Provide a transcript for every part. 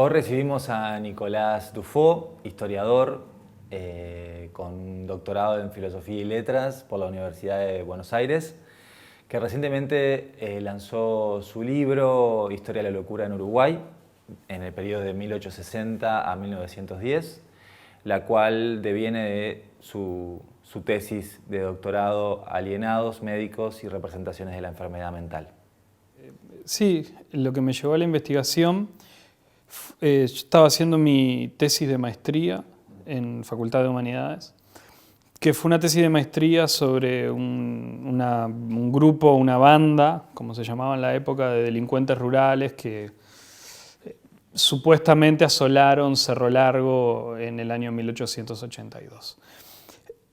Hoy recibimos a Nicolás Dufaux, historiador, con doctorado en Filosofía y Letras por la Universidad de Buenos Aires, que recientemente lanzó su libro Historia de la locura en Uruguay, en el periodo de 1860 a 1910, la cual deviene de su tesis de doctorado Alienados, médicos y representaciones de la enfermedad mental. Sí, lo que me llevó a la investigación, yo estaba haciendo mi tesis de maestría en Facultad de Humanidades, que fue una tesis de maestría sobre un grupo, una banda, como se llamaba en la época, de delincuentes rurales que supuestamente asolaron Cerro Largo en el año 1882.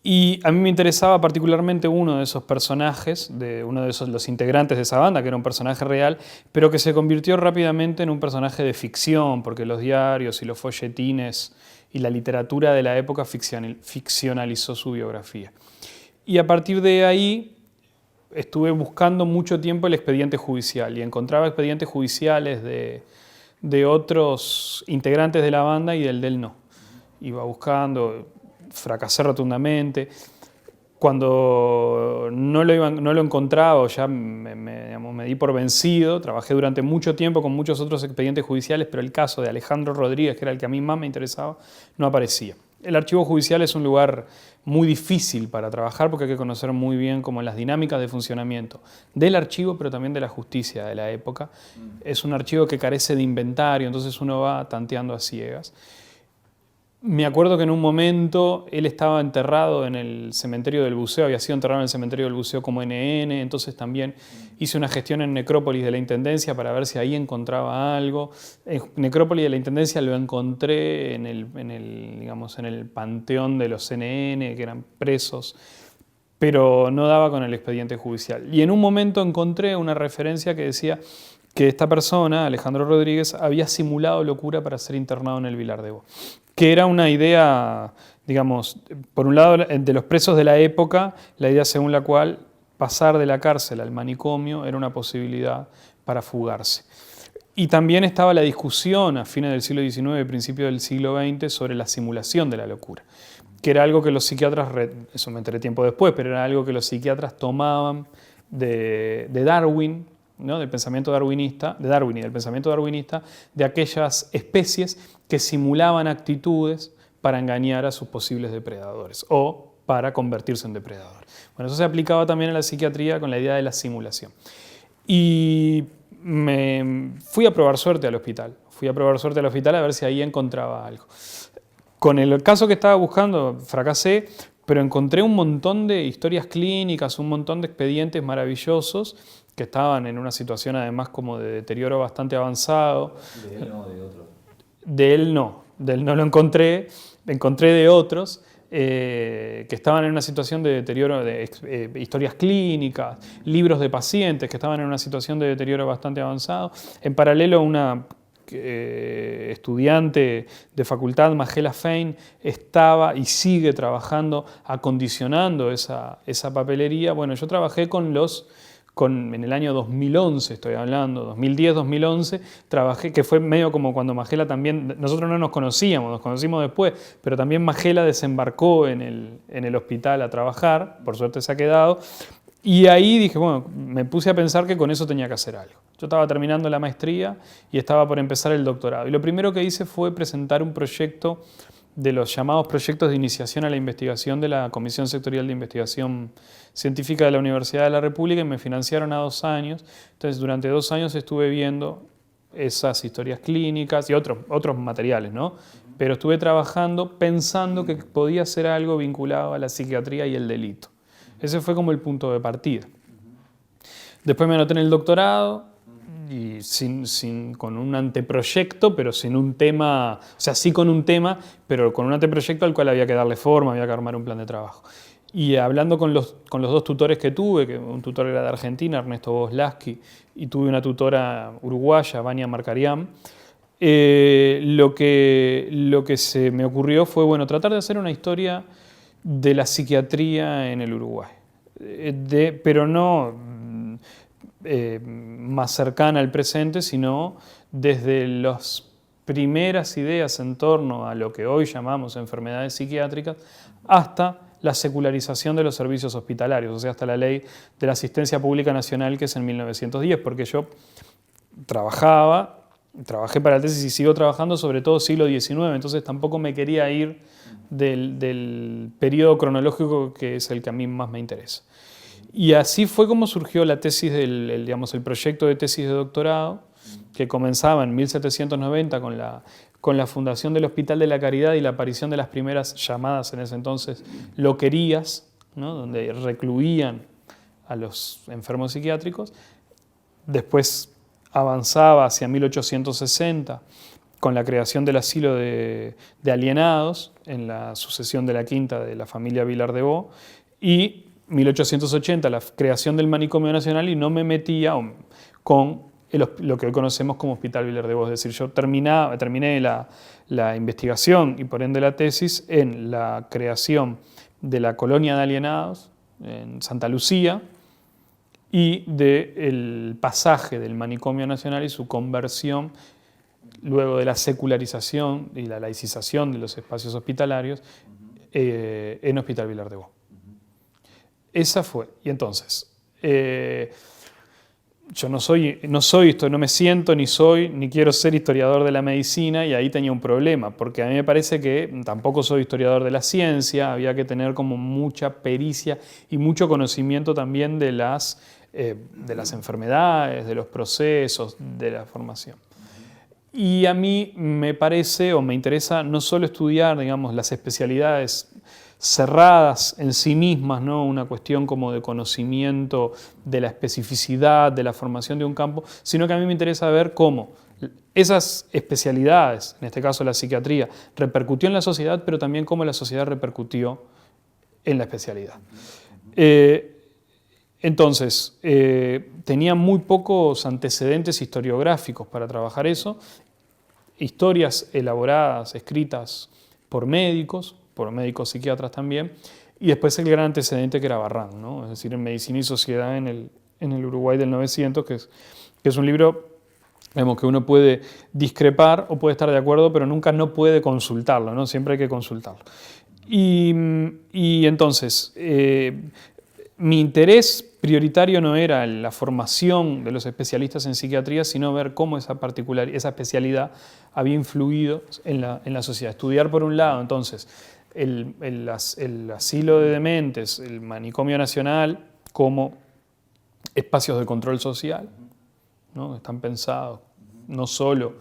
Y a mí me interesaba particularmente uno de esos personajes, uno de los integrantes de esa banda, que era un personaje real, pero que se convirtió rápidamente en un personaje de ficción, porque los diarios y los folletines y la literatura de la época ficcionalizó su biografía. Y a partir de ahí estuve buscando mucho tiempo el expediente judicial y encontraba expedientes judiciales de otros integrantes de la banda y del no. Iba buscando, fracasé rotundamente. Cuando no lo encontraba, ya me di por vencido. Trabajé durante mucho tiempo con muchos otros expedientes judiciales, pero el caso de Alejandro Rodríguez, que era el que a mí más me interesaba, no aparecía. El archivo judicial es un lugar muy difícil para trabajar porque hay que conocer muy bien como las dinámicas de funcionamiento del archivo, pero también de la justicia de la época. Es un archivo que carece de inventario, entonces uno va tanteando a ciegas. Me acuerdo que en un momento él estaba enterrado en el cementerio del Buceo, había sido enterrado en el cementerio del Buceo como NN, entonces también hice una gestión en Necrópolis de la Intendencia para ver si ahí encontraba algo. En Necrópolis de la Intendencia lo encontré en el panteón de los CNN, que eran presos, pero no daba con el expediente judicial. Y en un momento encontré una referencia que decía que esta persona, Alejandro Rodríguez, había simulado locura para ser internado en el Vilar de Bo, que era una idea, digamos, por un lado de los presos de la época, la idea según la cual pasar de la cárcel al manicomio era una posibilidad para fugarse. Y también estaba la discusión a fines del siglo XIX y principios del siglo XX sobre la simulación de la locura, que era algo que los psiquiatras, eso me enteré tiempo después, pero era algo que los psiquiatras tomaban de Darwin, ¿no? Del pensamiento darwinista, de Darwin y del pensamiento darwinista, de aquellas especies que simulaban actitudes para engañar a sus posibles depredadores o para convertirse en depredador. Bueno, eso se aplicaba también a la psiquiatría con la idea de la simulación. Y me fui a probar suerte al hospital. Fui a probar suerte al hospital a ver si ahí encontraba algo. Con el caso que estaba buscando fracasé, pero encontré un montón de historias clínicas, un montón de expedientes maravillosos que estaban en una situación además como de deterioro bastante avanzado. ¿De él o de otro? De él no lo encontré de otros que estaban en una situación de deterioro, de historias clínicas, libros de pacientes que estaban en una situación de deterioro bastante avanzado. En paralelo, una estudiante de facultad, Magela Fein, estaba y sigue trabajando, acondicionando esa papelería. Bueno, yo trabajé en el año 2011, estoy hablando, 2010, 2011, trabajé, que fue medio como cuando Magela también, nosotros no nos conocíamos, nos conocimos después, pero también Magela desembarcó en el hospital a trabajar, por suerte se ha quedado, y ahí dije, bueno, me puse a pensar que con eso tenía que hacer algo. Yo estaba terminando la maestría y estaba por empezar el doctorado, y lo primero que hice fue presentar un proyecto de los llamados proyectos de iniciación a la investigación de la Comisión Sectorial de Investigación Científica de la Universidad de la República y me financiaron a 2 años. Entonces, durante 2 años estuve viendo esas historias clínicas y otros materiales, ¿no? Pero estuve trabajando pensando que podía ser algo vinculado a la psiquiatría y el delito. Ese fue como el punto de partida. Después me anoté en el doctorado, y con un anteproyecto, pero sin un tema, o sea, sí con un tema, pero con un anteproyecto al cual había que darle forma, había que armar un plan de trabajo. Y hablando con los 2 tutores que tuve, que un tutor era de Argentina, Ernesto Boslaski, y tuve una tutora uruguaya, Vania Marcarián, lo que se me ocurrió fue, bueno, tratar de hacer una historia de la psiquiatría en el Uruguay, pero no más cercana al presente, sino desde los primeras ideas en torno a lo que hoy llamamos enfermedades psiquiátricas, hasta la secularización de los servicios hospitalarios, o sea, hasta la Ley de la Asistencia Pública Nacional, que es en 1910, porque yo trabajé para la tesis y sigo trabajando sobre todo siglo XIX, entonces tampoco me quería ir del periodo cronológico que es el que a mí más me interesa. Y así fue como surgió la tesis, el proyecto de tesis de doctorado, que comenzaba en 1790 con la fundación del Hospital de la Caridad y la aparición de las primeras llamadas en ese entonces loquerías, ¿no? Donde recluían a los enfermos psiquiátricos. Después avanzaba hacia 1860 con la creación del asilo de alienados en la sucesión de la quinta de la familia Vilar de Bo, y 1880 la creación del Manicomio Nacional, y no me metía con lo que hoy conocemos como Hospital Vilar de Bo. Es decir, yo terminé la investigación y por ende la tesis en la creación de la colonia de alienados en Santa Lucía y del pasaje del Manicomio Nacional y su conversión luego de la secularización y la laicización de los espacios hospitalarios en Hospital Vilar de Bo. Esa fue. Y entonces, yo no me siento, ni quiero ser historiador de la medicina, y ahí tenía un problema, porque a mí me parece que tampoco soy historiador de la ciencia, había que tener como mucha pericia y mucho conocimiento también de las enfermedades, de los procesos, de la formación. Y a mí me parece o me interesa no solo estudiar, digamos, las especialidades cerradas en sí mismas, ¿no? Una cuestión como de conocimiento de la especificidad, de la formación de un campo, sino que a mí me interesa ver cómo esas especialidades, en este caso la psiquiatría, repercutió en la sociedad, pero también cómo la sociedad repercutió en la especialidad. Entonces, tenía muy pocos antecedentes historiográficos para trabajar eso, historias elaboradas, escritas por médicos psiquiatras también, y después el gran antecedente que era Barrán, ¿no? Es decir, en Medicina y Sociedad en el Uruguay del 900, que es un libro, digamos, que uno puede discrepar o puede estar de acuerdo, pero nunca no puede consultarlo, ¿no? Siempre hay que consultarlo. Y entonces, mi interés prioritario no era la formación de los especialistas en psiquiatría, sino ver cómo esa especialidad había influido en la sociedad. Estudiar por un lado, entonces, el asilo de dementes, el Manicomio Nacional, como espacios de control social, ¿no? Están pensados no solo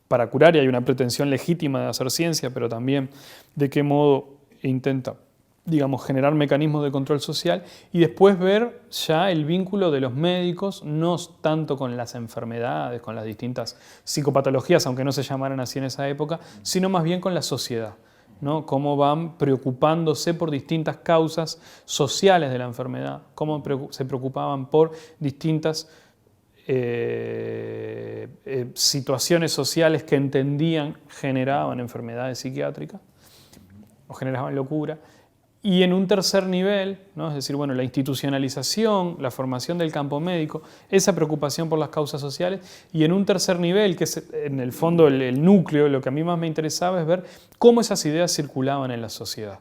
para curar, y hay una pretensión legítima de hacer ciencia, pero también de qué modo intenta, digamos, generar mecanismos de control social, y después ver ya el vínculo de los médicos, no tanto con las enfermedades, con las distintas psicopatologías, aunque no se llamaran así en esa época, sino más bien con la sociedad, ¿no? Cómo van preocupándose por distintas causas sociales de la enfermedad, cómo se preocupaban por distintas situaciones sociales que entendían generaban enfermedades psiquiátricas o generaban locura. Y en un tercer nivel, ¿no? Es decir, bueno, la institucionalización, la formación del campo médico, esa preocupación por las causas sociales, y en un tercer nivel, que es en el fondo el núcleo, lo que a mí más me interesaba es ver cómo esas ideas circulaban en la sociedad,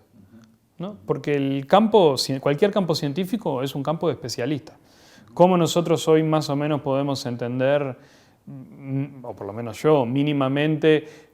¿no? Porque cualquier campo científico es un campo de especialistas. Cómo nosotros hoy más o menos podemos entender, o por lo menos yo, mínimamente,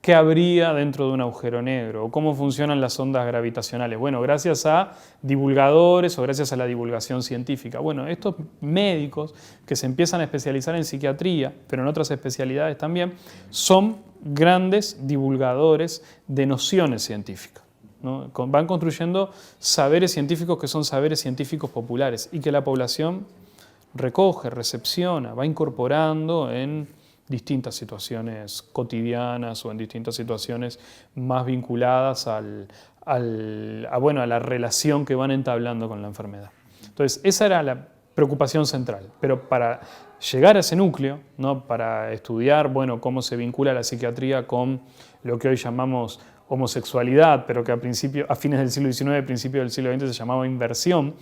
qué habría dentro de un agujero negro, o cómo funcionan las ondas gravitacionales. Bueno, gracias a divulgadores o gracias a la divulgación científica. Bueno, estos médicos que se empiezan a especializar en psiquiatría, pero en otras especialidades también, son grandes divulgadores de nociones científicas, ¿no? Van construyendo saberes científicos que son saberes científicos populares y que la población recoge, recepciona, va incorporando en distintas situaciones cotidianas o en distintas situaciones más vinculadas a la relación que van entablando con la enfermedad. Entonces, esa era la preocupación central. Pero para llegar a ese núcleo, ¿no? Para estudiar, bueno, cómo se vincula la psiquiatría con lo que hoy llamamos homosexualidad, pero que a fines del siglo XIX, principios del siglo XX se llamaba inversión,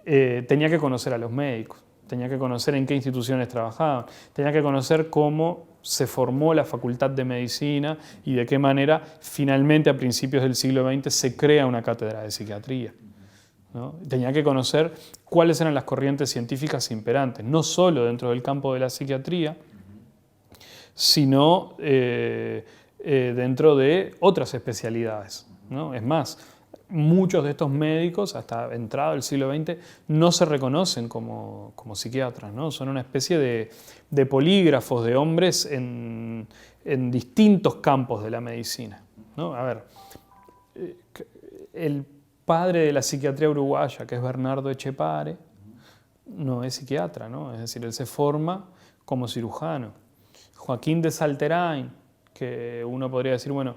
tenía que conocer a los médicos. tenía que conocer en qué instituciones trabajaban, tenía que conocer cómo se formó la Facultad de Medicina y de qué manera finalmente a principios del siglo XX se crea una cátedra de psiquiatría, ¿no? Tenía que conocer cuáles eran las corrientes científicas imperantes, no solo dentro del campo de la psiquiatría, sino dentro de otras especialidades, ¿no? Es más, muchos de estos médicos, hasta entrado el siglo XX, no se reconocen como psiquiatras, ¿no? Son una especie de polígrafos, de hombres en distintos campos de la medicina, ¿no? A ver, el padre de la psiquiatría uruguaya, que es Bernardo Etchepare, no es psiquiatra, ¿no? Es decir, él se forma como cirujano. Joaquín de Salterain, que uno podría decir, bueno,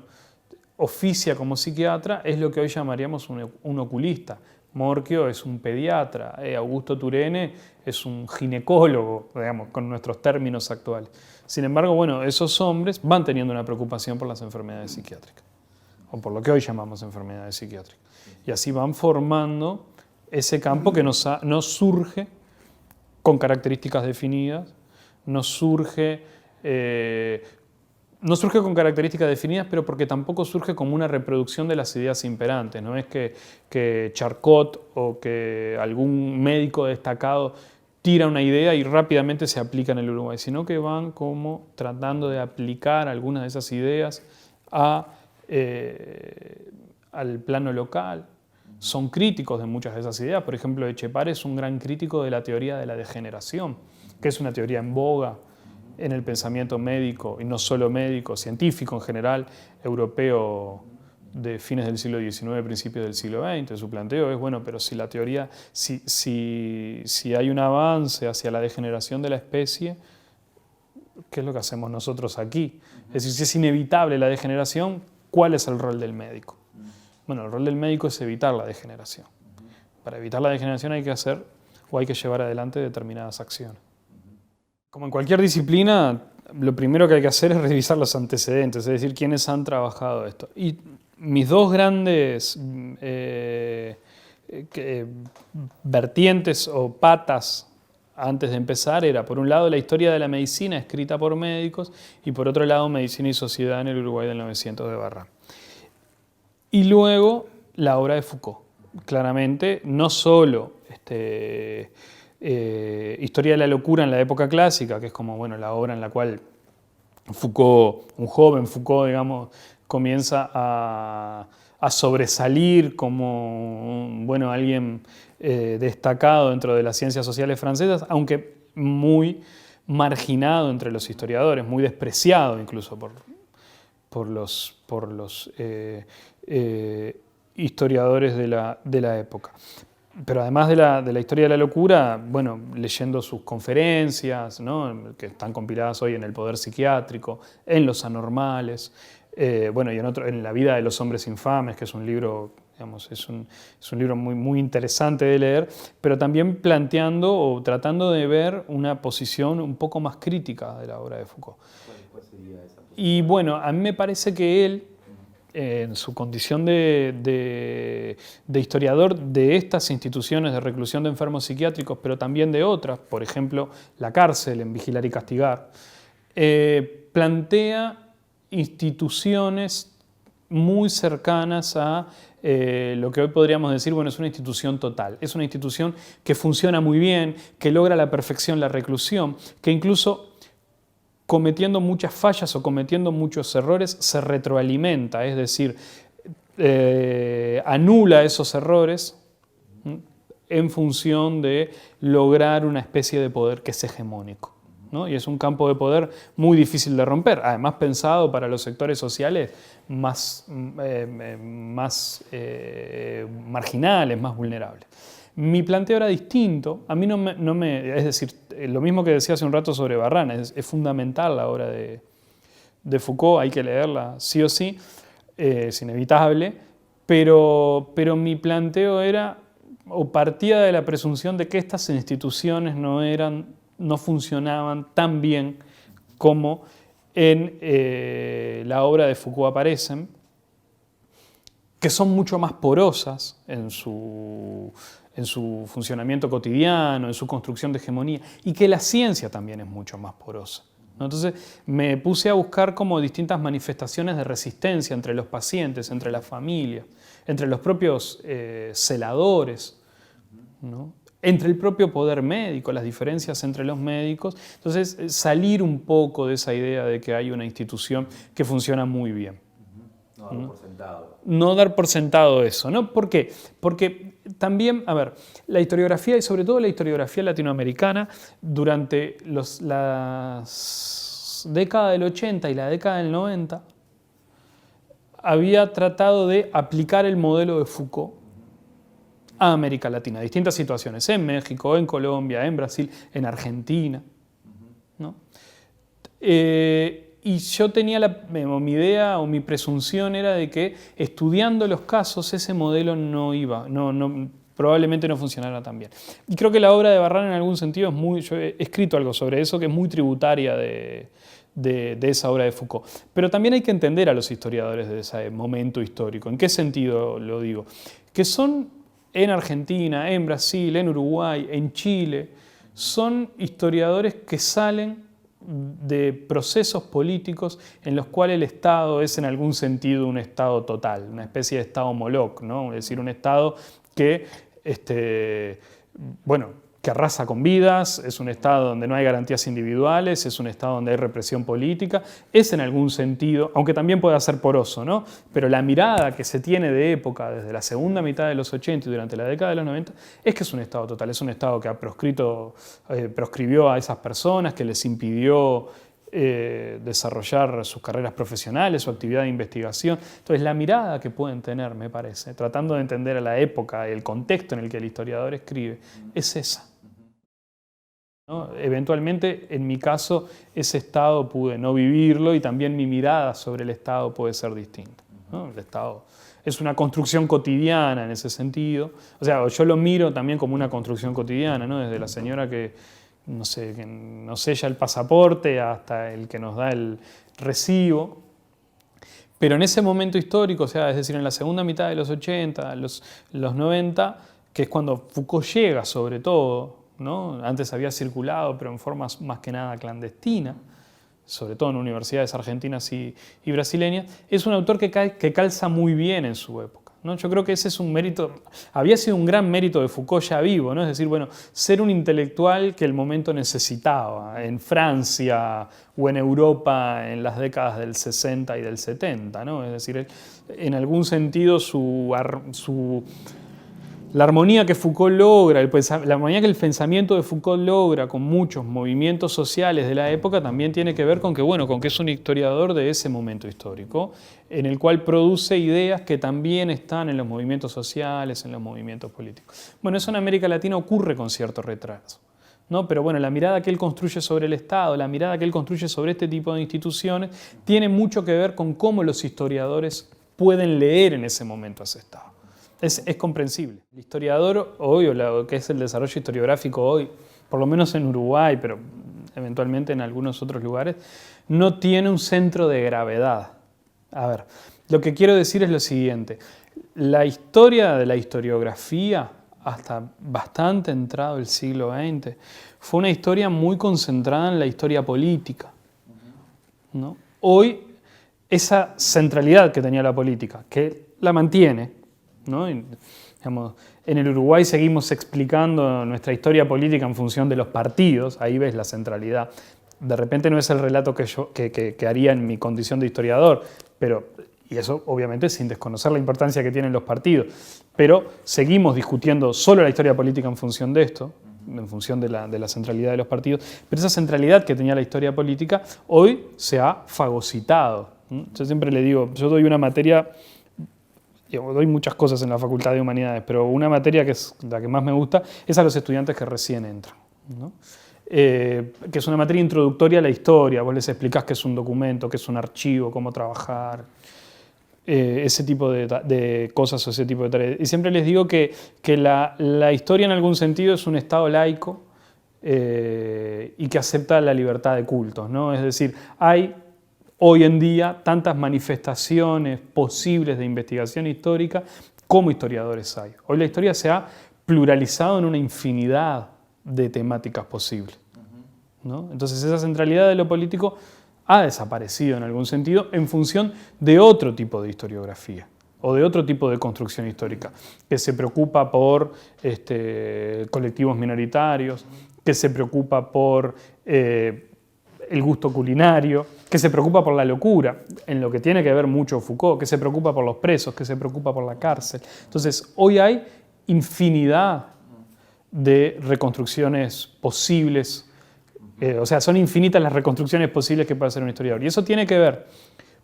oficia como psiquiatra, es lo que hoy llamaríamos un oculista. Morchio es un pediatra, Augusto Turene es un ginecólogo, digamos, con nuestros términos actuales. Sin embargo, bueno, esos hombres van teniendo una preocupación por las enfermedades psiquiátricas, o por lo que hoy llamamos enfermedades psiquiátricas. Y así van formando ese campo que no surge con características definidas, no surge con características definidas, pero porque tampoco surge como una reproducción de las ideas imperantes. No es que Charcot o que algún médico destacado tira una idea y rápidamente se aplica en el Uruguay, sino que van como tratando de aplicar algunas de esas ideas al plano local. Son críticos de muchas de esas ideas. Por ejemplo, Etchepare es un gran crítico de la teoría de la degeneración, que es una teoría en boga en el pensamiento médico, y no solo médico, científico en general, europeo de fines del siglo XIX, principios del siglo XX. Su planteo es, bueno, pero si la teoría, si hay un avance hacia la degeneración de la especie, ¿qué es lo que hacemos nosotros aquí? Es decir, si es inevitable la degeneración, ¿cuál es el rol del médico? Bueno, el rol del médico es evitar la degeneración. Para evitar la degeneración hay que llevar adelante determinadas acciones. Como en cualquier disciplina, lo primero que hay que hacer es revisar los antecedentes, es decir, quiénes han trabajado esto. Y mis dos grandes vertientes o patas antes de empezar era, por un lado, la historia de la medicina escrita por médicos y, por otro lado, Medicina y Sociedad en el Uruguay del 900 de Barrán. Y luego, la obra de Foucault. Claramente, no solo Historia de la locura en la época clásica, que es como, bueno, la obra en la cual Foucault, un joven Foucault, digamos, comienza a sobresalir como, bueno, alguien destacado dentro de las ciencias sociales francesas, aunque muy marginado entre los historiadores, muy despreciado incluso por los historiadores de la época. Pero además de la historia de la locura, bueno, leyendo sus conferencias, ¿no?, que están compiladas hoy en El Poder Psiquiátrico, en Los Anormales, bueno, y en La Vida de los Hombres Infames, que es un libro, digamos, es un libro muy, muy interesante de leer, pero también planteando o tratando de ver una posición un poco más crítica de la obra de Foucault. ¿Cuál sería esa posición? Y bueno, a mí me parece que él, en su condición de historiador de estas instituciones de reclusión de enfermos psiquiátricos, pero también de otras, por ejemplo, la cárcel en Vigilar y Castigar, plantea instituciones muy cercanas a lo que hoy podríamos decir, bueno, es una institución total. Es una institución que funciona muy bien, que logra a la perfección la reclusión, que incluso cometiendo muchas fallas o cometiendo muchos errores, se retroalimenta, es decir, anula esos errores en función de lograr una especie de poder que es hegemónico, ¿no? Y es un campo de poder muy difícil de romper, además pensado para los sectores sociales más marginales, más vulnerables. Mi planteo era distinto, a mí es decir, lo mismo que decía hace un rato sobre Barrán, es fundamental la obra de Foucault, hay que leerla sí o sí, es inevitable, pero mi planteo era, o partía de la presunción de que estas instituciones no funcionaban tan bien como en la obra de Foucault aparecen, que son mucho más porosas en su funcionamiento cotidiano, en su construcción de hegemonía, y que la ciencia también es mucho más porosa, ¿no? Entonces me puse a buscar como distintas manifestaciones de resistencia entre los pacientes, entre las familias, entre los propios celadores, ¿no? Entre el propio poder médico, las diferencias entre los médicos. Entonces, salir un poco de esa idea de que hay una institución que funciona muy bien. No dar por sentado. No dar por sentado eso, ¿no? ¿Por qué? Porque también, a ver, la historiografía y sobre todo la historiografía latinoamericana durante las décadas del 80 y la década del 90 había tratado de aplicar el modelo de Foucault a América Latina, distintas situaciones, en México, en Colombia, en Brasil, en Argentina, ¿no? Y yo tenía mi idea o mi presunción era de que estudiando los casos ese modelo probablemente no funcionara tan bien. Y creo que la obra de Barrán en algún sentido yo he escrito algo sobre eso que es muy tributaria de esa obra de Foucault. Pero también hay que entender a los historiadores de ese momento histórico. ¿En qué sentido lo digo? Que son en Argentina, en Brasil, en Uruguay, en Chile, son historiadores que salen de procesos políticos en los cuales el Estado es en algún sentido un Estado total, una especie de Estado Moloch, ¿no? Es decir, un Estado que, que arrasa con vidas, es un Estado donde no hay garantías individuales, es un Estado donde hay represión política, es en algún sentido, aunque también pueda ser poroso, ¿no? Pero la mirada que se tiene de época desde la segunda mitad de los 80 y durante la década de los 90 es que es un Estado total, es un Estado que ha proscribió a esas personas, que les impidió desarrollar sus carreras profesionales, su actividad de investigación. Entonces la mirada que pueden tener, me parece, tratando de entender a la época, el contexto en el que el historiador escribe, es esa, ¿no? Eventualmente, en mi caso, ese Estado pude no vivirlo y también mi mirada sobre el Estado puede ser distinta, ¿no? El Estado es una construcción cotidiana en ese sentido. O sea, yo lo miro también como una construcción cotidiana, ¿no? Desde la señora que nos sella el pasaporte hasta el que nos da el recibo. Pero en ese momento histórico, o sea, es decir, en la segunda mitad de los 80, los 90, que es cuando Foucault llega sobre todo, ¿no? Antes había circulado, pero en forma más que nada clandestina, sobre todo en universidades argentinas y brasileñas, es un autor que calza muy bien en su época, ¿no? Yo creo que ese es un mérito, había sido un gran mérito de Foucault ya vivo, ¿no? Es decir, bueno, ser un intelectual que el momento necesitaba, en Francia o en Europa en las décadas del 60 y del 70, ¿no? Es decir, en algún sentido la armonía que Foucault logra, la armonía que el pensamiento de Foucault logra con muchos movimientos sociales de la época también tiene que ver con que es un historiador de ese momento histórico, en el cual produce ideas que también están en los movimientos sociales, en los movimientos políticos. Bueno, eso en América Latina ocurre con cierto retraso, ¿no? Pero bueno, la mirada que él construye sobre el Estado, la mirada que él construye sobre este tipo de instituciones, tiene mucho que ver con cómo los historiadores pueden leer en ese momento a ese Estado. Es comprensible. El historiador hoy, o lo que es el desarrollo historiográfico hoy, por lo menos en Uruguay, pero eventualmente en algunos otros lugares, no tiene un centro de gravedad. A ver, lo que quiero decir es lo siguiente. La historia de la historiografía, hasta bastante entrado el siglo XX, fue una historia muy concentrada en la historia política, ¿no? Hoy, esa centralidad que tenía la política, que la mantiene, ¿no? Digamos, en el Uruguay seguimos explicando nuestra historia política en función de los partidos, ahí ves la centralidad. De repente no es el relato que haría en mi condición de historiador, y eso obviamente sin desconocer la importancia que tienen los partidos, pero seguimos discutiendo solo la historia política en función de esto, en función de la centralidad de los partidos, pero esa centralidad que tenía la historia política hoy se ha fagocitado. Yo siempre le digo, yo doy una materia... Doy muchas cosas en la Facultad de Humanidades, pero una materia que es la que más me gusta es a los estudiantes que recién entran, ¿no? Que es una materia introductoria a la historia. Vos les explicás qué es un documento, qué es un archivo, cómo trabajar, ese tipo de cosas o ese tipo de tareas. Y siempre les digo que la historia en algún sentido es un Estado laico y que acepta la libertad de cultos, ¿no? Es decir, hay hoy en día tantas manifestaciones posibles de investigación histórica como historiadores hay. Hoy la historia se ha pluralizado en una infinidad de temáticas posibles, ¿no? Entonces esa centralidad de lo político ha desaparecido en algún sentido en función de otro tipo de historiografía o de otro tipo de construcción histórica, que se preocupa por colectivos minoritarios, que se preocupa por el gusto culinario, que se preocupa por la locura, en lo que tiene que ver mucho Foucault, que se preocupa por los presos, que se preocupa por la cárcel. Entonces, hoy hay infinidad de reconstrucciones posibles, o sea, son infinitas las reconstrucciones posibles que puede hacer un historiador. Y eso tiene que ver,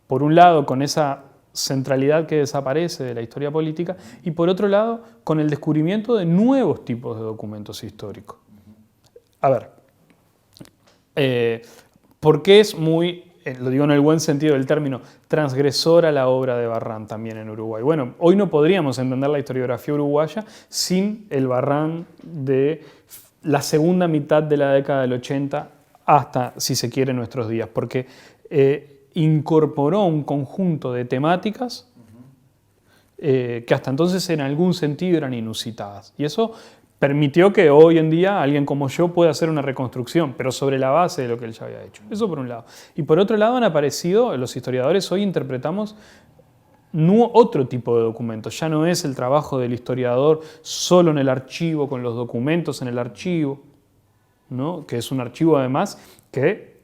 por un lado, con esa centralidad que desaparece de la historia política y, por otro lado, con el descubrimiento de nuevos tipos de documentos históricos. A ver, ¿por qué es muy, lo digo en el buen sentido del término, transgresora la obra de Barrán también en Uruguay? Bueno, hoy no podríamos entender la historiografía uruguaya sin el Barrán de la segunda mitad de la década del 80 hasta, si se quiere, nuestros días, porque incorporó un conjunto de temáticas que hasta entonces en algún sentido eran inusitadas. Y eso permitió que hoy en día alguien como yo pueda hacer una reconstrucción, pero sobre la base de lo que él ya había hecho. Eso por un lado. Y por otro lado han aparecido, los historiadores hoy interpretamos otro tipo de documentos. Ya no es el trabajo del historiador solo en el archivo, con los documentos en el archivo, ¿no? Que es un archivo además que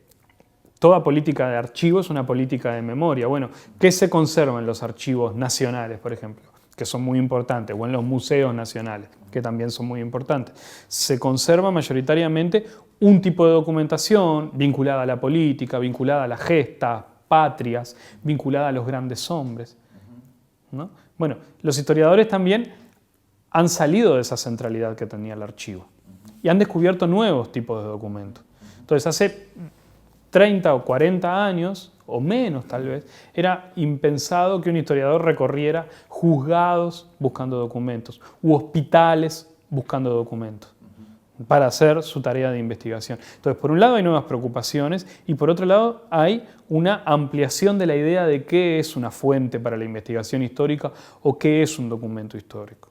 toda política de archivo es una política de memoria. Bueno, ¿qué se conserva en los archivos nacionales, por ejemplo? Que son muy importantes, o en los museos nacionales, que también son muy importantes. Se conserva mayoritariamente un tipo de documentación vinculada a la política, vinculada a las gestas patrias, vinculada a los grandes hombres, ¿no? Bueno, los historiadores también han salido de esa centralidad que tenía el archivo y han descubierto nuevos tipos de documentos. Entonces, hace 30 o 40 años, o menos tal vez, era impensado que un historiador recorriera juzgados buscando documentos u hospitales buscando documentos para hacer su tarea de investigación. Entonces, por un lado hay nuevas preocupaciones y por otro lado hay una ampliación de la idea de qué es una fuente para la investigación histórica o qué es un documento histórico,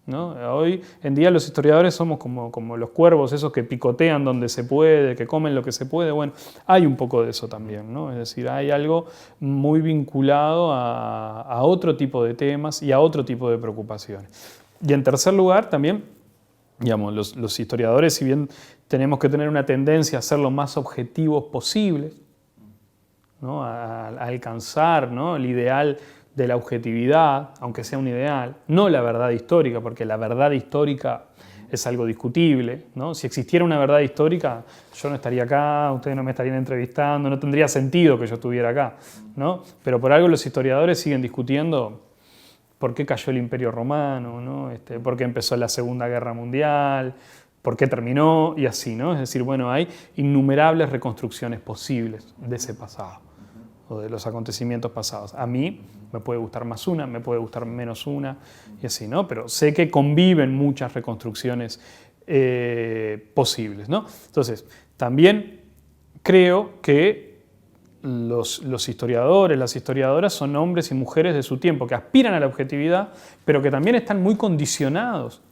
¿no? Hoy en día los historiadores somos como los cuervos, esos que picotean donde se puede, que comen lo que se puede. Bueno, hay un poco de eso también, ¿no? Es decir, hay algo muy vinculado a otro tipo de temas y a otro tipo de preocupaciones. Y en tercer lugar también, digamos, los historiadores, si bien tenemos que tener una tendencia a ser lo más objetivos posibles, ¿no? a alcanzar, ¿no? el ideal de la objetividad, aunque sea un ideal, no la verdad histórica, porque la verdad histórica es algo discutible, ¿no? Si existiera una verdad histórica, yo no estaría acá, ustedes no me estarían entrevistando, no tendría sentido que yo estuviera acá, ¿no? Pero por algo los historiadores siguen discutiendo por qué cayó el Imperio Romano, ¿no? Por qué empezó la Segunda Guerra Mundial, por qué terminó y así, ¿no? Es decir, bueno, hay innumerables reconstrucciones posibles de ese pasado o de los acontecimientos pasados. A mí me puede gustar más una, me puede gustar menos una y así, ¿no? Pero sé que conviven muchas reconstrucciones posibles, ¿no? Entonces, también creo que los historiadores, las historiadoras son hombres y mujeres de su tiempo que aspiran a la objetividad, pero que también están muy condicionados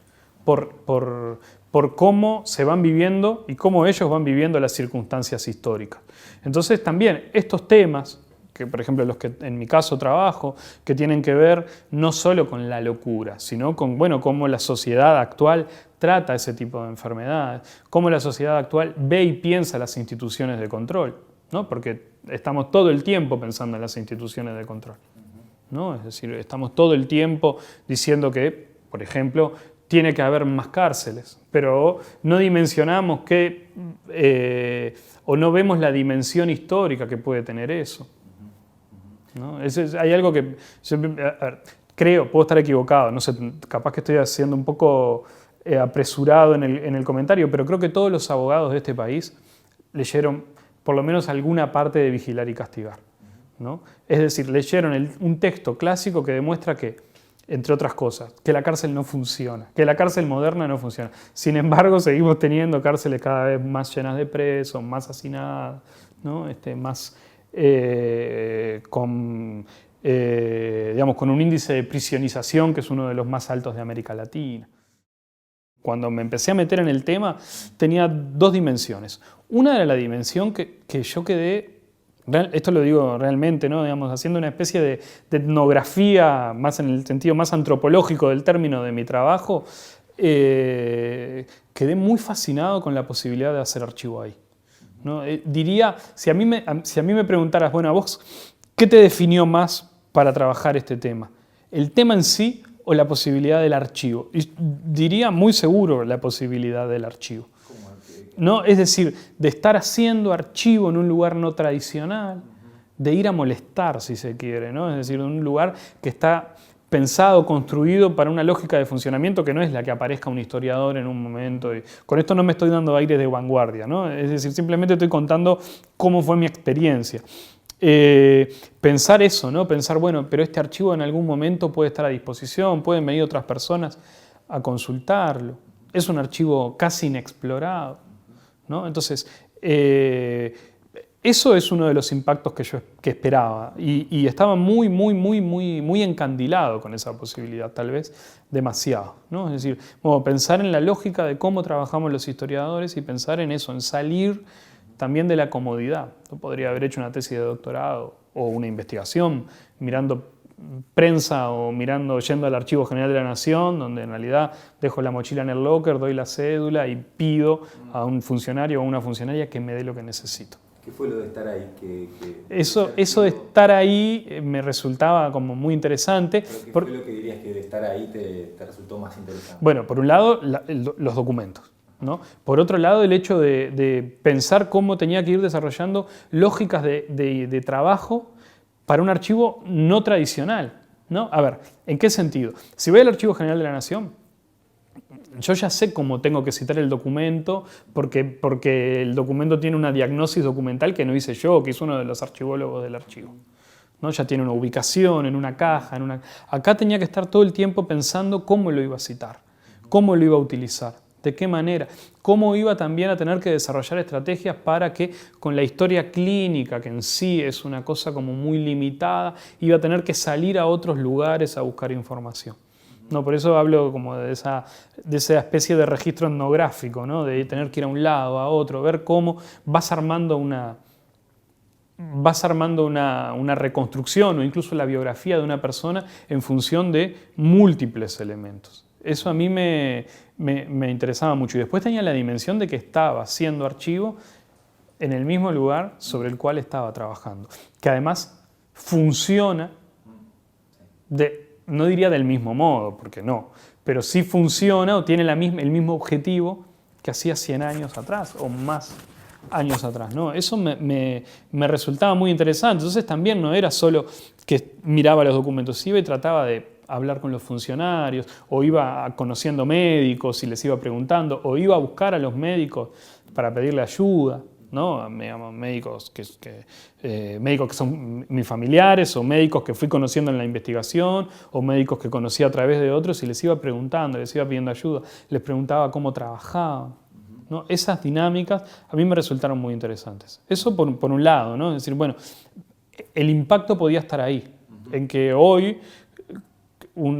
por cómo se van viviendo y cómo ellos van viviendo las circunstancias históricas. Entonces también estos temas, que por ejemplo los que en mi caso trabajo, que tienen que ver no solo con la locura, sino con, bueno, cómo la sociedad actual trata ese tipo de enfermedades, cómo la sociedad actual ve y piensa las instituciones de control, ¿no? Porque estamos todo el tiempo pensando en las instituciones de control, ¿no? Es decir, estamos todo el tiempo diciendo que, por ejemplo, tiene que haber más cárceles, pero no dimensionamos o no vemos la dimensión histórica que puede tener eso, ¿no? Hay algo que creo, puedo estar equivocado, no sé, capaz que estoy siendo un poco apresurado en el comentario, pero creo que todos los abogados de este país leyeron por lo menos alguna parte de Vigilar y Castigar, ¿no? Es decir, leyeron un texto clásico que demuestra que, entre otras cosas, que la cárcel no funciona, que la cárcel moderna no funciona. Sin embargo, seguimos teniendo cárceles cada vez más llenas de presos, más hacinadas, ¿no? Más digamos, con un índice de prisionización que es uno de los más altos de América Latina. Cuando me empecé a meter en el tema, tenía dos dimensiones. Una era la dimensión que yo quedé, esto lo digo realmente, ¿no? Digamos, haciendo una especie de etnografía, más en el sentido más antropológico del término de mi trabajo, quedé muy fascinado con la posibilidad de hacer archivo ahí, ¿no? Diría, si a mí me preguntaras, bueno, a vos, ¿qué te definió más para trabajar este tema? ¿El tema en sí o la posibilidad del archivo? Y diría muy seguro la posibilidad del archivo, ¿no? Es decir, de estar haciendo archivo en un lugar no tradicional, de ir a molestar, si se quiere, ¿no? Es decir, en un lugar que está pensado, construido para una lógica de funcionamiento que no es la que aparezca un historiador en un momento. Y con esto no me estoy dando aires de vanguardia, ¿no? Es decir, simplemente estoy contando cómo fue mi experiencia. Pensar eso, ¿no? Pensar, bueno, pero este archivo en algún momento puede estar a disposición, pueden venir otras personas a consultarlo. Es un archivo casi inexplorado, ¿no? Entonces, eso es uno de los impactos que esperaba y estaba muy encandilado con esa posibilidad, tal vez demasiado, ¿no? Es decir, bueno, pensar en la lógica de cómo trabajamos los historiadores y pensar en eso, en salir también de la comodidad. Yo podría haber hecho una tesis de doctorado o una investigación mirando prensa o yendo al Archivo General de la Nación, donde en realidad dejo la mochila en el locker, doy la cédula y pido a un funcionario o a una funcionaria que me dé lo que necesito. ¿Qué fue lo de estar ahí? Eso de estar ahí me resultaba como muy interesante. ¿Pero qué fue lo que dirías que de estar ahí te resultó más interesante? Bueno, por un lado, los documentos, ¿no? Por otro lado, el hecho de pensar cómo tenía que ir desarrollando lógicas de trabajo para un archivo no tradicional, ¿no? A ver, ¿en qué sentido? Si voy al Archivo General de la Nación, yo ya sé cómo tengo que citar el documento porque el documento tiene una diagnosis documental que no hice yo, que hizo uno de los archivólogos del archivo, ¿no? Ya tiene una ubicación en una caja. Acá tenía que estar todo el tiempo pensando cómo lo iba a citar, cómo lo iba a utilizar, de qué manera, cómo iba también a tener que desarrollar estrategias para que con la historia clínica, que en sí es una cosa como muy limitada, iba a tener que salir a otros lugares a buscar información. No, por eso hablo como de esa especie de registro etnográfico, ¿no? De tener que ir a un lado, a otro, ver cómo vas armando una reconstrucción o incluso la biografía de una persona en función de múltiples elementos. Eso a mí me interesaba mucho. Y después tenía la dimensión de que estaba haciendo archivo en el mismo lugar sobre el cual estaba trabajando, que además funciona no diría del mismo modo, porque no, pero sí funciona o tiene el mismo objetivo que hacía 100 años atrás o más años atrás, ¿no? Eso me resultaba muy interesante. Entonces también no era solo que miraba los documentos, iba y trataba de hablar con los funcionarios, o iba conociendo médicos y les iba preguntando, o iba a buscar a los médicos para pedirle ayuda, ¿no? Médicos que son mis familiares, o médicos que fui conociendo en la investigación, o médicos que conocí a través de otros y les iba preguntando, les iba pidiendo ayuda, les preguntaba cómo trabajaban, ¿no? Esas dinámicas a mí me resultaron muy interesantes. Eso por un lado, ¿no? Es decir, bueno, el impacto podía estar ahí, en que hoy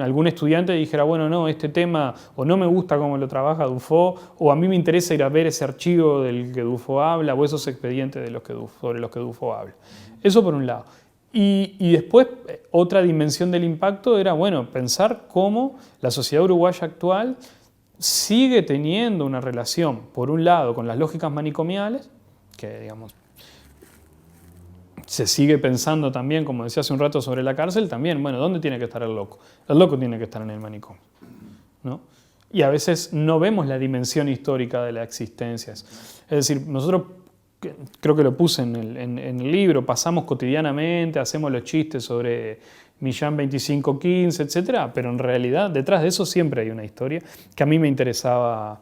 algún estudiante dijera, bueno, no, este tema o no me gusta cómo lo trabaja Dufaux, o a mí me interesa ir a ver ese archivo del que Dufaux habla, o esos expedientes sobre los que Dufaux habla. Eso por un lado. Y después, otra dimensión del impacto era, bueno, pensar cómo la sociedad uruguaya actual sigue teniendo una relación, por un lado, con las lógicas manicomiales, que, digamos, se sigue pensando también, como decía hace un rato, sobre la cárcel, también, bueno, ¿dónde tiene que estar el loco? El loco tiene que estar en el manicomio, ¿no? Y a veces no vemos la dimensión histórica de la existencia. Es decir, nosotros, creo que lo puse en el libro, pasamos cotidianamente, hacemos los chistes sobre Millán 2515, etc., pero en realidad detrás de eso siempre hay una historia que a mí me interesaba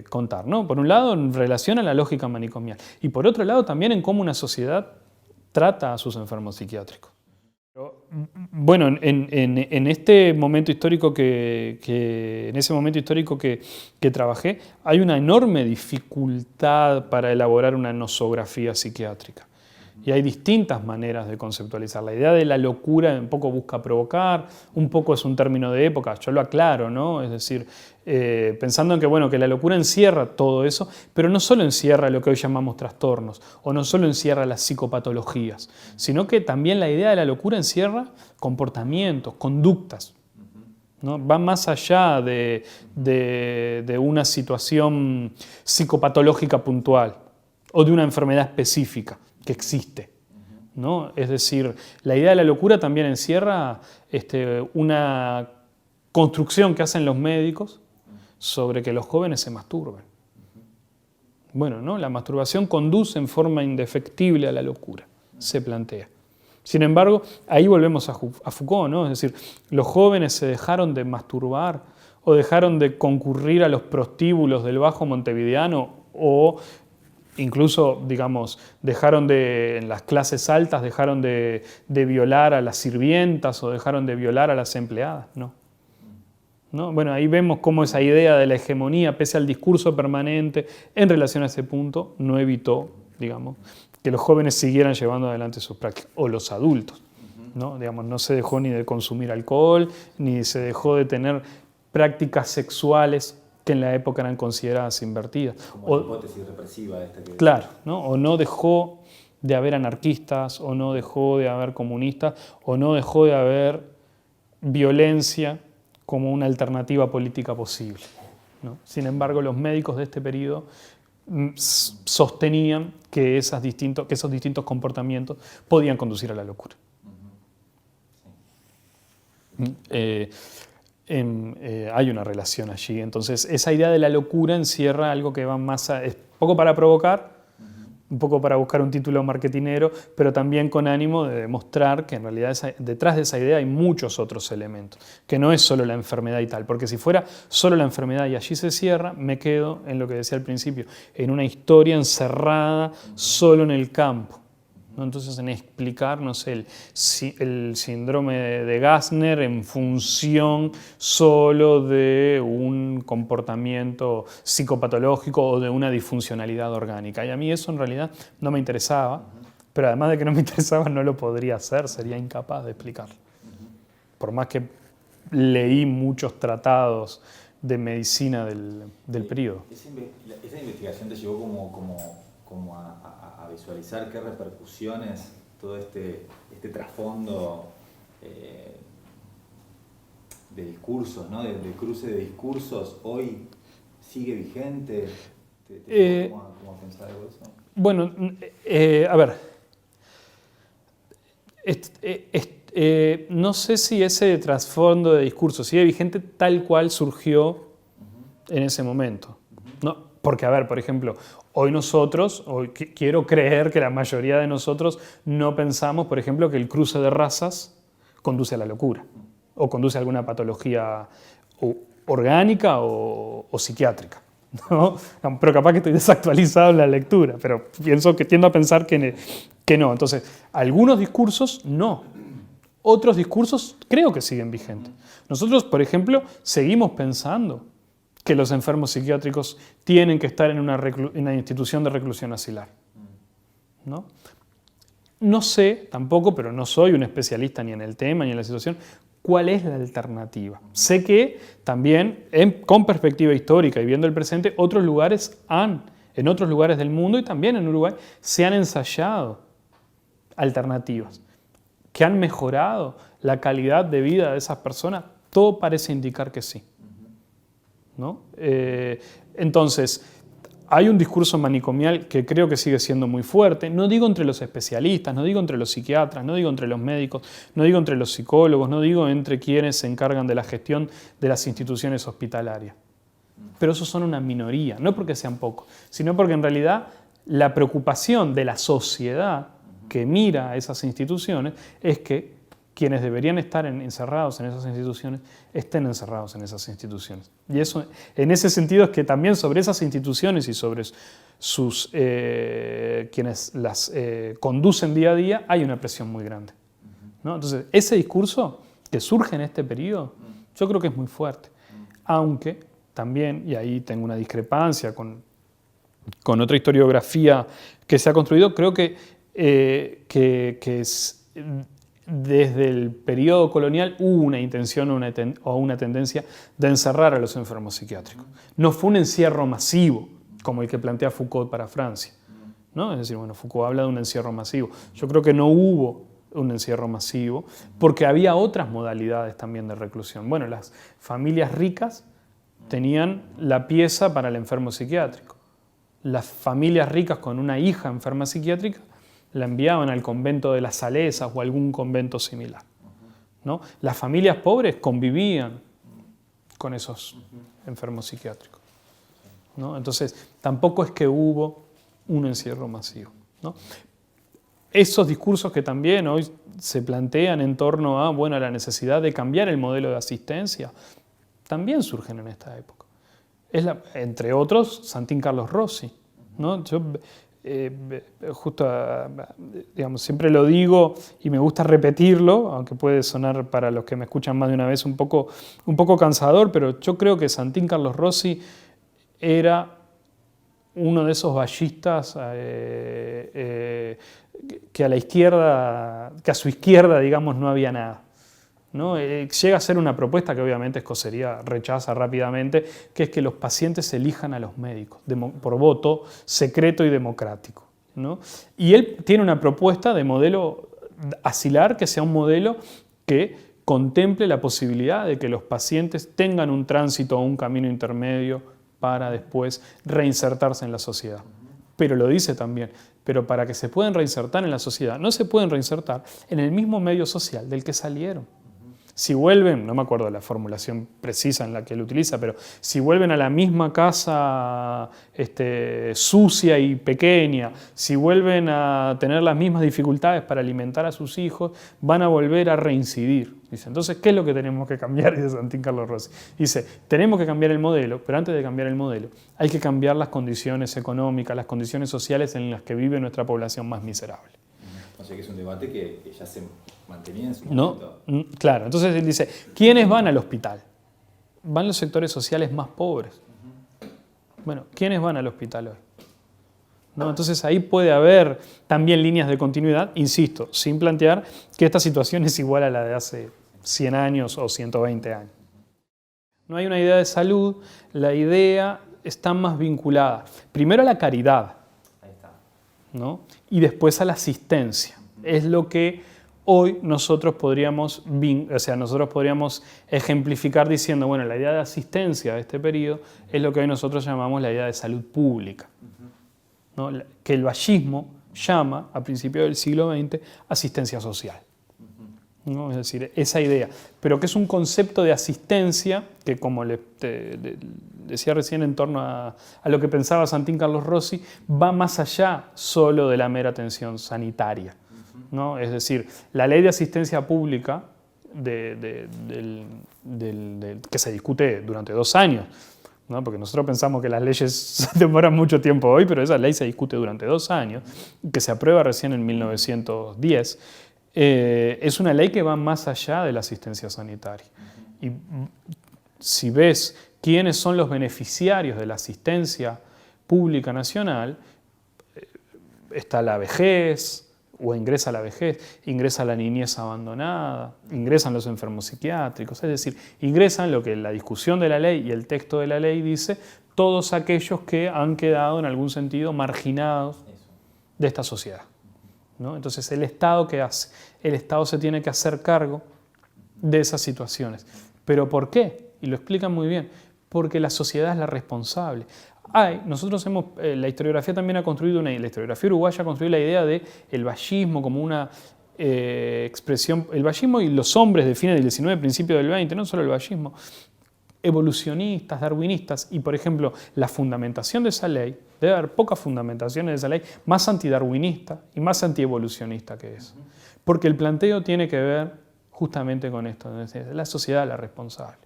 contar, ¿no? Por un lado, en relación a la lógica manicomial, y por otro lado también en cómo una sociedad trata a sus enfermos psiquiátricos. Bueno, en este momento histórico en ese momento histórico que trabajé, hay una enorme dificultad para elaborar una nosografía psiquiátrica. Y hay distintas maneras de conceptualizar. La idea de la locura un poco busca provocar, un poco es un término de época, yo lo aclaro, ¿no? Es decir, pensando en que, bueno, que la locura encierra todo eso, pero no solo encierra lo que hoy llamamos trastornos, o no solo encierra las psicopatologías, sino que también la idea de la locura encierra comportamientos, conductas, ¿no? Va más allá de una situación psicopatológica puntual o de una enfermedad específica que existe, ¿no? Es decir, la idea de la locura también encierra una construcción que hacen los médicos sobre que los jóvenes se masturben. Bueno, ¿no? La masturbación conduce en forma indefectible a la locura, se plantea. Sin embargo, ahí volvemos a Foucault, ¿no? Es decir, los jóvenes se dejaron de masturbar o dejaron de concurrir a los prostíbulos del Bajo Montevideano o incluso, digamos, en las clases altas dejaron de violar a las sirvientas o dejaron de violar a las empleadas, ¿no? Bueno, ahí vemos cómo esa idea de la hegemonía, pese al discurso permanente en relación a ese punto, no evitó, digamos, que los jóvenes siguieran llevando adelante sus prácticas, o los adultos, ¿no? Digamos, no se dejó ni de consumir alcohol, ni se dejó de tener prácticas sexuales que en la época eran consideradas invertidas. Como la hipótesis represiva esta que... Claro, ¿no? O no dejó de haber anarquistas, o no dejó de haber comunistas, o no dejó de haber violencia como una alternativa política posible, ¿no? Sin embargo, los médicos de este periodo sostenían que esos distintos comportamientos podían conducir a la locura. Hay una relación allí. Entonces, esa idea de la locura encierra algo que va más es poco para provocar, un poco para buscar un título marketinero, pero también con ánimo de demostrar que en realidad detrás de esa idea hay muchos otros elementos, que no es solo la enfermedad y tal, porque si fuera solo la enfermedad y allí se cierra, me quedo en lo que decía al principio, en una historia encerrada solo en el campo, ¿no? Entonces, en explicar, no sé, el síndrome de Gassner en función solo de un comportamiento psicopatológico o de una disfuncionalidad orgánica. Y a mí eso en realidad no me interesaba, pero además de que no me interesaba, no lo podría hacer, sería incapaz de explicarlo. Por más que leí muchos tratados de medicina del periodo. Esa investigación te llevó como a visualizar qué repercusiones todo este trasfondo de discursos, ¿no? de cruce de discursos, hoy sigue vigente. ¿Te llevó a pensar algo de eso? Bueno, a ver, no sé si ese trasfondo de discurso sigue vigente tal cual surgió en ese momento. No, porque, a ver, por ejemplo, hoy quiero creer que la mayoría de nosotros no pensamos, por ejemplo, que el cruce de razas conduce a la locura o conduce a alguna patología orgánica o psiquiátrica, ¿no? Pero capaz que estoy desactualizado en la lectura, pero tiendo a pensar que no. Entonces, algunos discursos no. Otros discursos creo que siguen vigentes. Nosotros, por ejemplo, seguimos pensando que los enfermos psiquiátricos tienen que estar en una institución de reclusión asilar, ¿no? No sé tampoco, pero no soy un especialista ni en el tema ni en la situación, cuál es la alternativa. Sé que también, con perspectiva histórica y viendo el presente, en otros lugares del mundo y también en Uruguay, se han ensayado alternativas que han mejorado la calidad de vida de esas personas. Todo parece indicar que sí, ¿no? Entonces, hay un discurso manicomial que creo que sigue siendo muy fuerte, no digo entre los especialistas, no digo entre los psiquiatras, no digo entre los médicos, no digo entre los psicólogos, no digo entre quienes se encargan de la gestión de las instituciones hospitalarias. Pero esos son una minoría, no porque sean pocos, sino porque en realidad la preocupación de la sociedad que mira a esas instituciones es que quienes deberían estar encerrados en esas instituciones estén encerrados en esas instituciones. Y eso, en ese sentido, es que también sobre esas instituciones y sobre quienes las conducen día a día hay una presión muy grande, ¿no? Entonces, ese discurso que surge en este periodo, yo creo que es muy fuerte. Aunque también, y ahí tengo una discrepancia con otra historiografía que se ha construido, creo que desde el periodo colonial hubo una intención o una tendencia de encerrar a los enfermos psiquiátricos. No fue un encierro masivo, como el que plantea Foucault para Francia, ¿no? Es decir, bueno, Foucault habla de un encierro masivo. Yo creo que no hubo un encierro masivo, porque había otras modalidades también de reclusión. Bueno, las familias ricas tenían la pieza para el enfermo psiquiátrico. Las familias ricas con una hija enferma psiquiátrica la enviaban al convento de las Salesas o algún convento similar, ¿no? Las familias pobres convivían con esos enfermos psiquiátricos, ¿no? Entonces, tampoco es que hubo un encierro masivo, ¿no? Esos discursos que también hoy se plantean en torno a, bueno, a la necesidad de cambiar el modelo de asistencia, también surgen en esta época. Entre otros, Santín Carlos Rossi, ¿no? Yo digamos, siempre lo digo y me gusta repetirlo, aunque puede sonar para los que me escuchan más de una vez un poco cansador, pero yo creo que Santín Carlos Rossi era uno de esos vallistas que a su izquierda, digamos, no había nada, ¿no? Llega a ser una propuesta que obviamente Escocería rechaza rápidamente, que es que los pacientes elijan a los médicos por voto secreto y democrático, ¿no? Y él tiene una propuesta de modelo asilar que sea un modelo que contemple la posibilidad de que los pacientes tengan un tránsito o un camino intermedio para después reinsertarse en la sociedad. Pero lo dice también, pero para que se puedan reinsertar en la sociedad, no se pueden reinsertar en el mismo medio social del que salieron. Si vuelven, no me acuerdo de la formulación precisa en la que él utiliza, pero si vuelven a la misma casa sucia y pequeña, si vuelven a tener las mismas dificultades para alimentar a sus hijos, van a volver a reincidir. Dice, entonces, ¿qué es lo que tenemos que cambiar? Dice Santín Carlos Rossi. Dice, tenemos que cambiar el modelo, pero antes de cambiar el modelo, hay que cambiar las condiciones económicas, las condiciones sociales en las que vive nuestra población más miserable. O sea que es un debate que ya se mantenía en su momento. No, claro, entonces él dice, ¿quiénes van al hospital? Van los sectores sociales más pobres. Bueno, ¿quiénes van al hospital hoy? ¿No? Entonces ahí puede haber también líneas de continuidad, insisto, sin plantear que esta situación es igual a la de hace 100 años o 120 años. No hay una idea de salud, la idea está más vinculada, primero a la caridad, ¿no? Y después a la asistencia. Es lo que hoy nosotros podríamos ejemplificar diciendo, bueno, la idea de asistencia de este periodo es lo que hoy nosotros llamamos la idea de salud pública, ¿no? Que el vallismo llama a principios del siglo XX asistencia social, ¿no? Es decir, esa idea, pero que es un concepto de asistencia que, como decía recién en torno a lo que pensaba Santín Carlos Rossi, va más allá solo de la mera atención sanitaria, ¿no? Es decir, la ley de asistencia pública que se discute durante 2 años, ¿no? Porque nosotros pensamos que las leyes demoran mucho tiempo hoy, pero esa ley se discute durante 2 años, que se aprueba recién en 1910, es una ley que va más allá de la asistencia sanitaria. Y si ves quiénes son los beneficiarios de la asistencia pública nacional, está la vejez, o ingresa la vejez, ingresa la niñez abandonada, ingresan los enfermos psiquiátricos, es decir, ingresan lo que la discusión de la ley y el texto de la ley dice, todos aquellos que han quedado en algún sentido marginados de esta sociedad, ¿no? Entonces, ¿el Estado qué hace? El Estado se tiene que hacer cargo de esas situaciones. ¿Pero por qué? Y lo explican muy bien. Porque la sociedad es la responsable. Nosotros la historiografía también ha construido la historiografía uruguaya ha construido la idea de el vallismo como una expresión, el vallismo y los hombres de fines del XIX, principio del XX, no solo el vallismo, evolucionistas, darwinistas, y por ejemplo, la fundamentación de esa ley, debe haber pocas fundamentaciones de esa ley, más antidarwinista y más antievolucionista que eso. Porque el planteo tiene que ver justamente con esto, la sociedad es la responsable.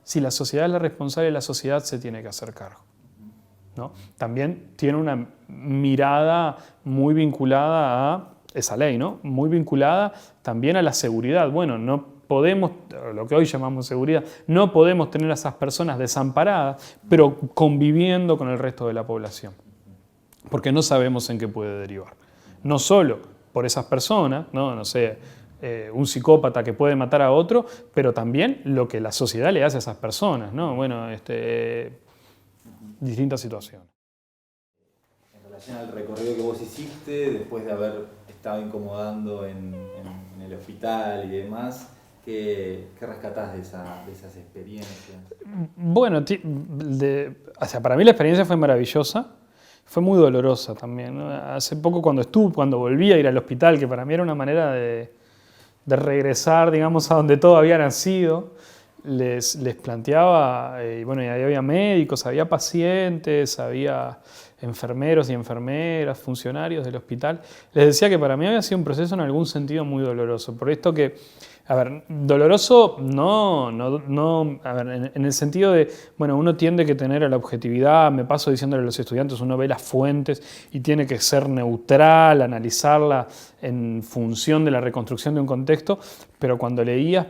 Si la sociedad es la responsable, la sociedad se tiene que hacer cargo, ¿no? También tiene una mirada muy vinculada a esa ley, ¿no? Muy vinculada también a la seguridad. Bueno, no podemos, lo que hoy llamamos seguridad, no podemos tener a esas personas desamparadas, pero conviviendo con el resto de la población, porque no sabemos en qué puede derivar. no solo por esas personas, no sé, un psicópata que puede matar a otro, pero también lo que la sociedad le hace a esas personas, ¿no? Bueno, distintas situaciones. En relación al recorrido que vos hiciste, después de haber estado incomodando en el hospital y demás, ¿qué rescatás de esas experiencias? Bueno, para mí la experiencia fue maravillosa, fue muy dolorosa también, ¿no? Hace poco cuando volví a ir al hospital, que para mí era una manera de regresar, digamos, a donde todo había nacido, les planteaba, y bueno, y ahí había médicos, había pacientes, había enfermeros y enfermeras, funcionarios del hospital, les decía que para mí había sido un proceso en algún sentido muy doloroso, por esto que, a ver, doloroso a ver, en el sentido de, bueno, uno tiende que tener a la objetividad, me paso diciéndole a los estudiantes, uno ve las fuentes y tiene que ser neutral, analizarla en función de la reconstrucción de un contexto, pero cuando leía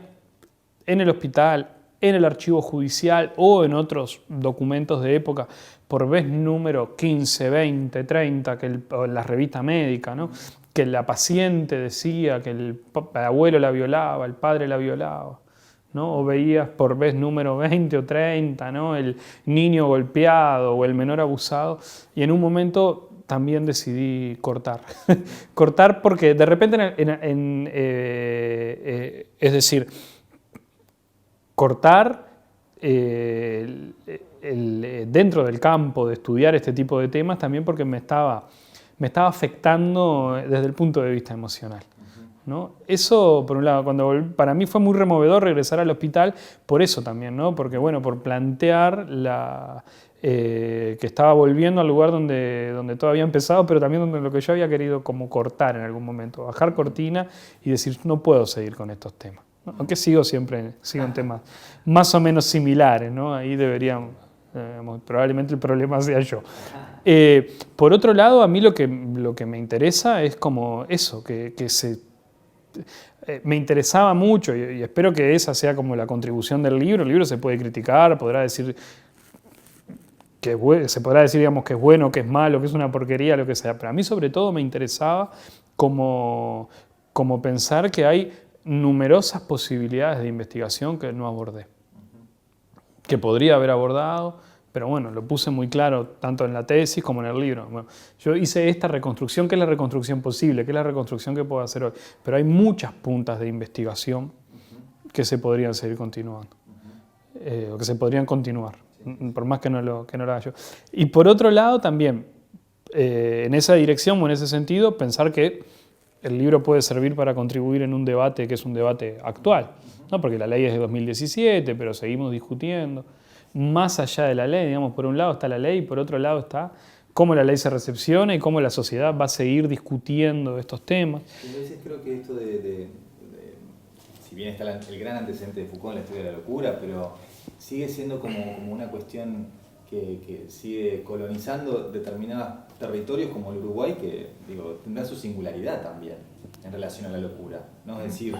en el hospital, en el archivo judicial o en otros documentos de época, por vez número 15, 20, 30, o en la revista médica, ¿no? Que la paciente decía que el abuelo la violaba, el padre la violaba, ¿no? O veías por vez número 20 o 30, ¿no? El niño golpeado o el menor abusado, y en un momento también decidí cortar. Cortar porque de repente, es decir, cortar dentro del campo de estudiar este tipo de temas también porque me estaba afectando desde el punto de vista emocional, ¿no? Eso, por un lado, para mí fue muy removedor regresar al hospital, por eso también, ¿no? Porque, bueno, por plantear que estaba volviendo al lugar donde todo había empezado, pero también donde lo que yo había querido como cortar en algún momento, bajar cortina y decir, no puedo seguir con estos temas. Aunque sigo en temas más o menos similares, ¿no? Ahí deberíamos, probablemente el problema sea yo. Por otro lado, a mí lo que me interesa es como eso, me interesaba mucho y espero que esa sea como la contribución del libro. El libro se puede criticar, se podrá decir, digamos, que es bueno, que es malo, que es una porquería, lo que sea. Pero a mí sobre todo me interesaba como pensar que hay numerosas posibilidades de investigación que no abordé, que podría haber abordado, pero bueno, lo puse muy claro tanto en la tesis como en el libro. Bueno, yo hice esta reconstrucción, que es la reconstrucción posible, que es la reconstrucción que puedo hacer hoy, pero hay muchas puntas de investigación que se podrían seguir continuando, o que se podrían continuar, por más que no lo haga yo. Y por otro lado también, en esa dirección o en ese sentido, pensar que el libro puede servir para contribuir en un debate que es un debate actual, ¿no? Porque la ley es de 2017, pero seguimos discutiendo. Más allá de la ley, digamos, por un lado está la ley y por otro lado está cómo la ley se recepciona y cómo la sociedad va a seguir discutiendo estos temas. Y a veces creo que esto si bien está el gran antecedente de Foucault en la historia de la locura, pero sigue siendo como una cuestión que sigue colonizando determinados territorios como el Uruguay, que tendrá su singularidad también en relación a la locura, ¿no? Es decir,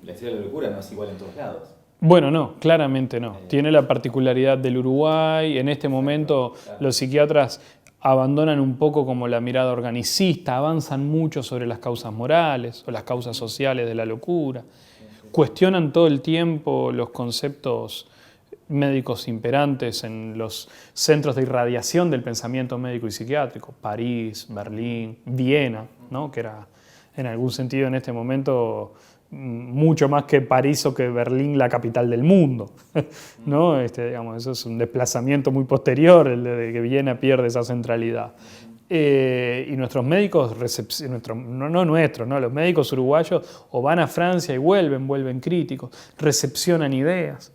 la historia de la locura no es igual en todos lados. Bueno, no, claramente no. Tiene la particularidad del Uruguay. En este momento los psiquiatras abandonan un poco como la mirada organicista, avanzan mucho sobre las causas morales o las causas sociales de la locura. Cuestionan todo el tiempo los conceptos médicos imperantes en los centros de irradiación del pensamiento médico y psiquiátrico, París, Berlín, Viena, ¿no? Que era en algún sentido en este momento mucho más que París o que Berlín la capital del mundo, ¿no? Digamos, eso es un desplazamiento muy posterior, el de que Viena pierde esa centralidad. Y nuestros médicos, los médicos uruguayos o van a Francia y vuelven críticos, recepcionan ideas,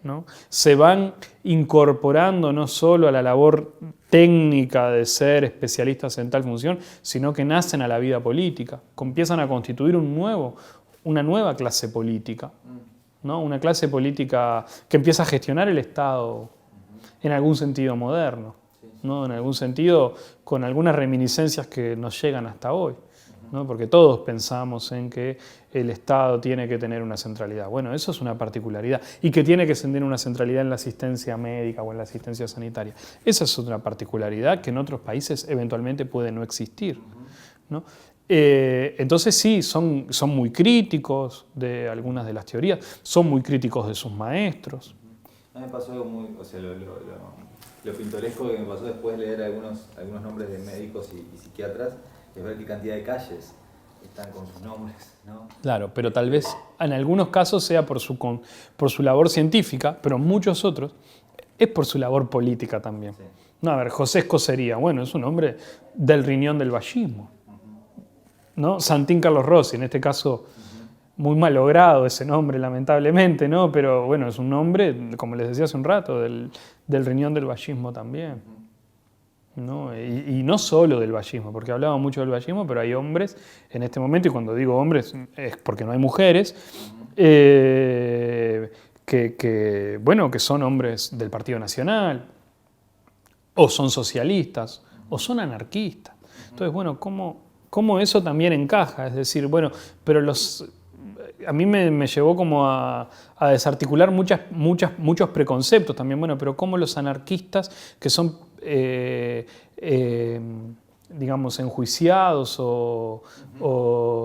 ¿no? Se van incorporando no solo a la labor técnica de ser especialistas en tal función, sino que nacen a la vida política, empiezan a constituir una nueva clase política, ¿no? Una clase política que empieza a gestionar el Estado en algún sentido moderno, ¿no? En algún sentido con algunas reminiscencias que nos llegan hasta hoy, ¿no? Porque todos pensamos en que el Estado tiene que tener una centralidad. Bueno, eso es una particularidad. Y que tiene que tener una centralidad en la asistencia médica o en la asistencia sanitaria. Esa es otra particularidad que en otros países eventualmente puede no existir. ¿no? Entonces sí, son muy críticos de algunas de las teorías, son muy críticos de sus maestros. A mí me pasó algo muy, o sea, lo pintoresco que me pasó después de leer algunos nombres de médicos y psiquiatras, es ver qué cantidad de calles están con sus nombres, ¿no? Claro, pero tal vez en algunos casos sea por su labor científica, pero en muchos otros es por su labor política también. Sí. No, a ver, José Escocería, bueno, es un hombre del riñón del vallismo, ¿no? Santín Carlos Rossi, en este caso muy mal logrado ese nombre, lamentablemente, ¿no? Pero bueno, es un nombre, como les decía hace un rato, del riñón del vallismo también, ¿no? Y no solo del vallismo, porque hablaba mucho del vallismo, pero hay hombres en este momento, y cuando digo hombres es porque no hay mujeres, bueno, que son hombres del Partido Nacional, o son socialistas, o son anarquistas. Entonces, bueno, ¿cómo eso también encaja? Es decir, bueno, pero a mí me llevó como a desarticular muchos preconceptos también. Bueno, pero ¿cómo los anarquistas que son, digamos, enjuiciados o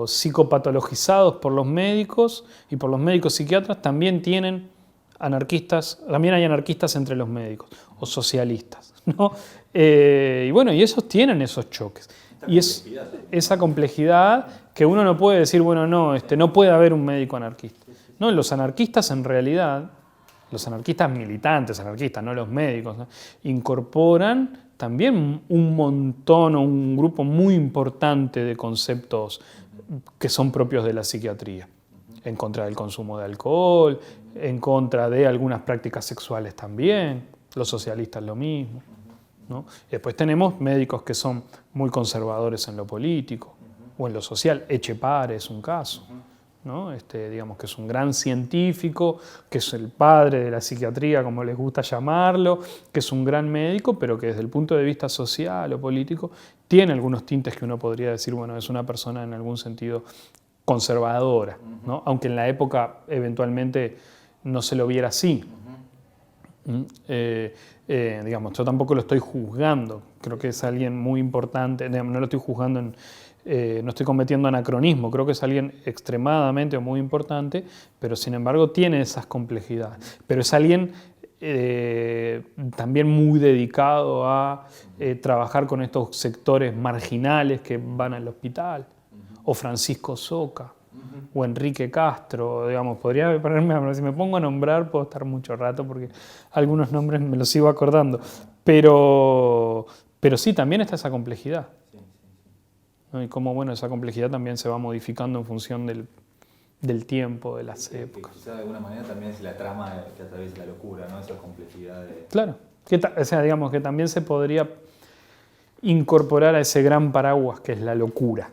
psicopatologizados por los médicos y por los médicos psiquiatras también tienen también hay anarquistas entre los médicos o socialistas, ¿no? Y bueno, y esos tienen esos choques. Y es esa complejidad que uno no puede decir, bueno, no puede haber un médico anarquista. No, los anarquistas en realidad, los anarquistas militantes, anarquistas, no los médicos, ¿no? Incorporan también un montón o un grupo muy importante de conceptos que son propios de la psiquiatría. En contra del consumo de alcohol, en contra de algunas prácticas sexuales también, los socialistas lo mismo, ¿no? Después tenemos médicos que son muy conservadores en lo político o en lo social. Etchepare es un caso, ¿no? Digamos que es un gran científico, que es el padre de la psiquiatría, como les gusta llamarlo, que es un gran médico, pero que desde el punto de vista social o político tiene algunos tintes que uno podría decir, bueno, es una persona en algún sentido conservadora, ¿no? Aunque en la época eventualmente no se lo viera así. Digamos, yo tampoco lo estoy juzgando, creo que es alguien muy importante, no lo estoy juzgando, no estoy cometiendo anacronismo, creo que es alguien extremadamente o muy importante, pero sin embargo tiene esas complejidades. Pero es alguien también muy dedicado a trabajar con estos sectores marginales que van al hospital, o Francisco Soca, o Enrique Castro, digamos, podría ponerme, si me pongo a nombrar puedo estar mucho rato porque algunos nombres me los sigo acordando, pero sí, también está esa complejidad, ¿no? Y cómo, bueno, esa complejidad también se va modificando en función del tiempo, de las épocas. Que quizá de alguna manera también es la trama que atraviesa la locura, ¿no? Esa complejidad de... Claro, o sea, digamos que también se podría incorporar a ese gran paraguas que es la locura.